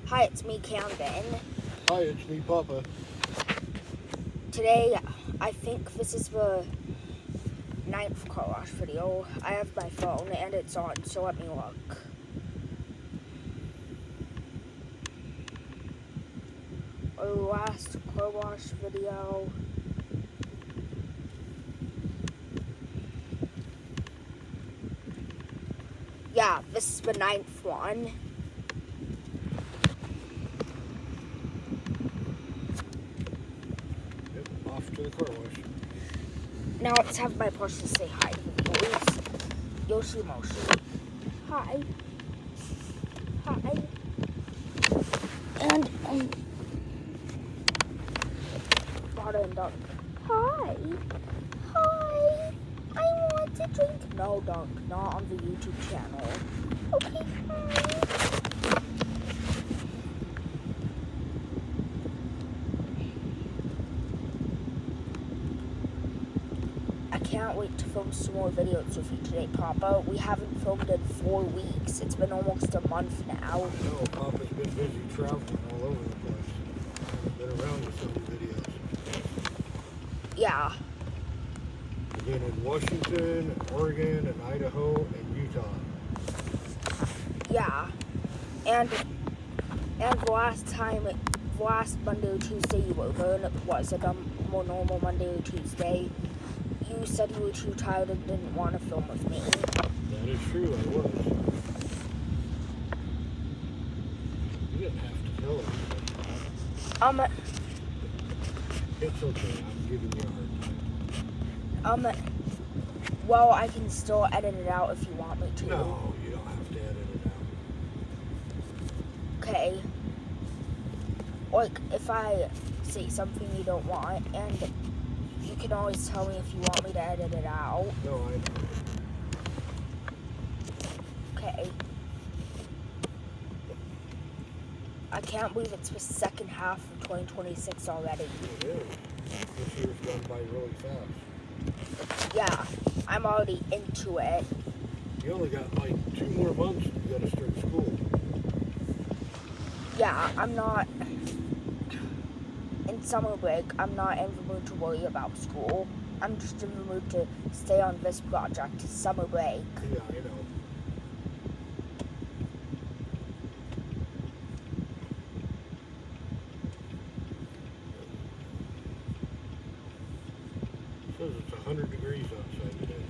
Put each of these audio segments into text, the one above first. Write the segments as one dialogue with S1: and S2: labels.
S1: Hi, it's me, Camden.
S2: Hi, it's me, Papa.
S1: Today, I think this is the 9th car wash video. I have my phone and it's on, so let me look. Our last car wash video. Yeah, this is the 9th one.
S2: Yep, off to the car wash.
S1: Now let's have my person say hi to the boys. Yoshi Moshi. Hi. Hi. And, Bada and Dunk. Hi. Hi. I want to drink. No, Dunk, not on the YouTube channel. Okay, hi. I can't wait to film some more videos with you today, Papa. We haven't filmed in 4 weeks. It's been almost a month now.
S2: No, Papa's been busy traveling all over the place. Haven't been around to film videos.
S1: Yeah.
S2: I've been in Washington, and Oregon, and Idaho, and Utah.
S1: Yeah. And the last Monday or Tuesday you were going, it was a more normal Monday or Tuesday. You said you were too tired and didn't want to film with me.
S2: That is true, I was. You didn't have to tell her. It's okay, I'm giving you a hard time.
S1: Well, I can still edit it out if you want me to.
S2: No, you don't have to edit it out.
S1: Okay. Like, if I say something you don't want, and you can always tell me if you want me to edit it out.
S2: No, I know.
S1: Okay. I can't believe it's the second half of 2026 already.
S2: It is. This year's gone by really fast.
S1: Yeah, I'm already into it.
S2: You only got like 2 more months and you gotta start school.
S1: Yeah, I'm not in summer break. I'm not in the mood to worry about school. I'm just in the mood to stay on this project. It's summer break.
S2: Yeah, I know. It says it's 100 degrees outside today.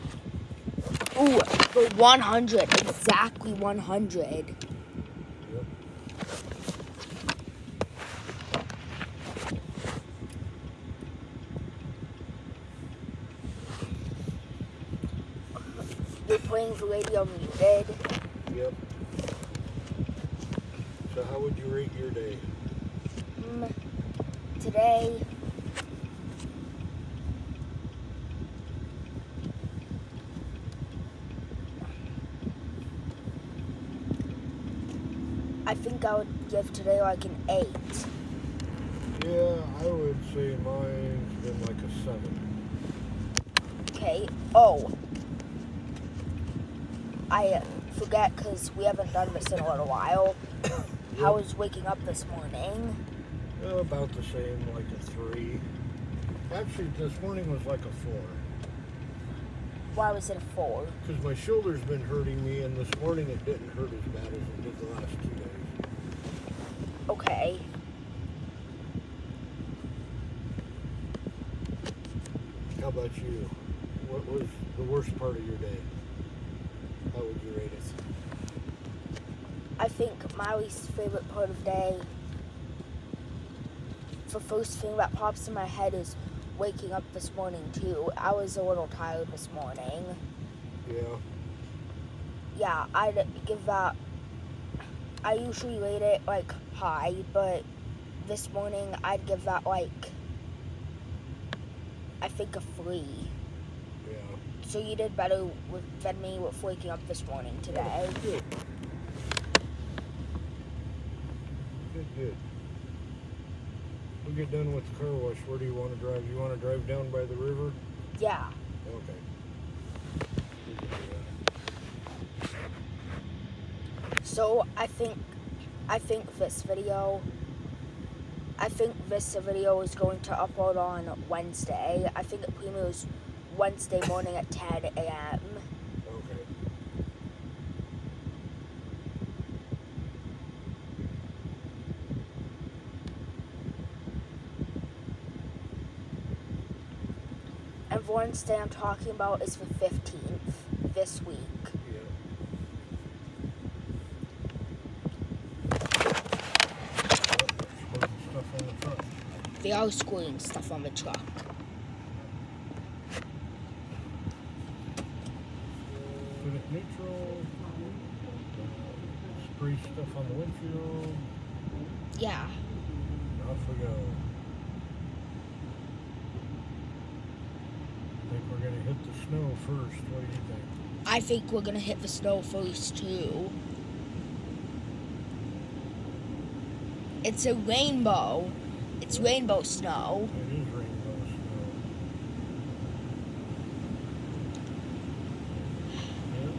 S1: Ooh, for 100, exactly 100.
S2: Yep.
S1: You're playing the radio muted.
S2: Yep. So how would you rate your day?
S1: Today, I think I would give today like an 8.
S2: Yeah, I would say mine's been like a 7.
S1: Okay. Oh, I forget because we haven't done this in a little while. How was waking up this morning?
S2: About the same, like a 3. Actually, this morning was like a 4.
S1: Why was it a 4?
S2: Because my shoulder's been hurting me, and this morning it didn't hurt as bad as it did the last 2 days.
S1: Okay.
S2: How about you? What was the worst part of your day? How would you rate it?
S1: I think my least favorite part of the day, the first thing that pops in my head is waking up this morning too. I was a little tired this morning.
S2: Yeah.
S1: Yeah, I'd give that, I usually rate it like high, but this morning I'd give that like, I think a 3.
S2: Yeah.
S1: So you did better than me with waking up this morning today.
S2: Good. Good. We'll get done with the car wash. Where do you want to drive? You want to drive down by the river?
S1: Yeah.
S2: Okay.
S1: So I think I think this video is going to upload on Wednesday. I think it premieres Wednesday morning at 10 a.m.
S2: Okay.
S1: And Wednesday I'm talking about is the 15th, this week.
S2: Yeah. Stuff on the truck.
S1: They are squirting stuff on the truck.
S2: Put it neutral. Spray stuff on the windshield.
S1: Yeah.
S2: Off we go. I think we're gonna hit the snow first. What do you think?
S1: I think we're gonna hit the snow first too. It's a rainbow. It's rainbow snow.
S2: It is rainbow snow. Yep,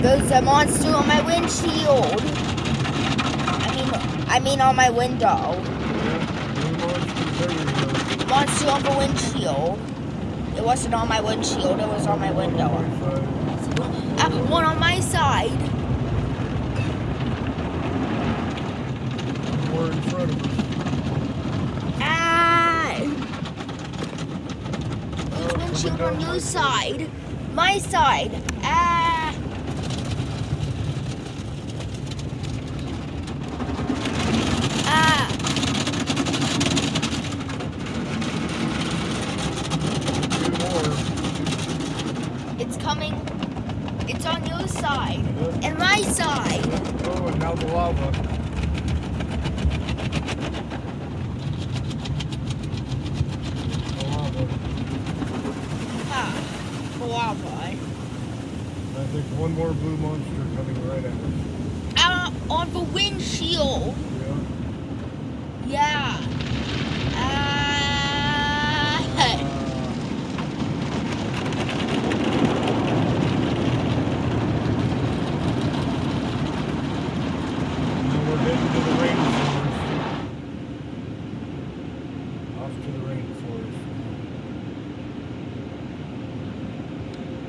S1: There's a monster on my windshield. I mean on my window. Monster on the windshield. It wasn't on my windshield, it was on my window. One on my side.
S2: More in front of us.
S1: There's windshield on your side. My side. It's coming. It's on your side.
S2: Yep.
S1: And my side.
S2: Oh, and now the lava. The lava.
S1: The lava.
S2: I think one more blue monster coming right at us.
S1: On the windshield.
S2: Yeah.
S1: Yeah.
S2: Now we're heading to the rainforest. Off to the rainforest.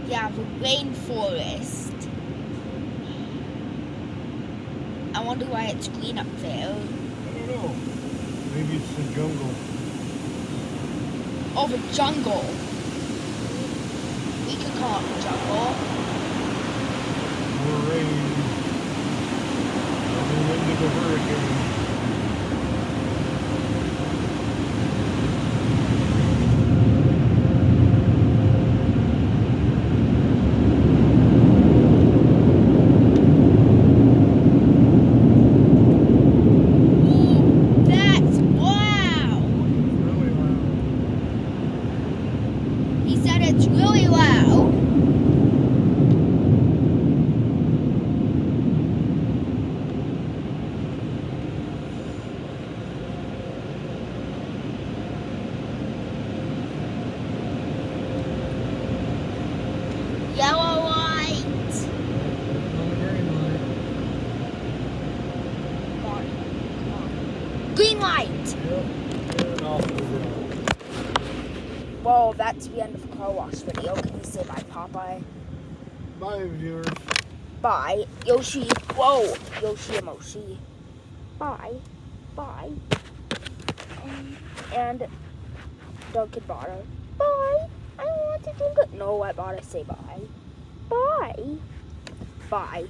S1: Yeah, the rainforest. I wonder why it's green up there.
S2: I don't know. Maybe it's the jungle.
S1: Oh, the jungle. We could call it the jungle.
S2: More rain. Coming into the hurricane.
S1: It's really loud. Yellow light.
S2: On the green light.
S1: Come on. Green light.
S2: Yep. And off we go.
S1: Well, that's the end of the car wash video. Can you say bye, Popeye?
S2: Bye, viewers.
S1: Bye, Yoshi. Whoa, Yoshi and Moshi. Bye. Bye. And Duncan Bonner. Bye. I want to drink it. No, I want to say bye. Bye. Bye.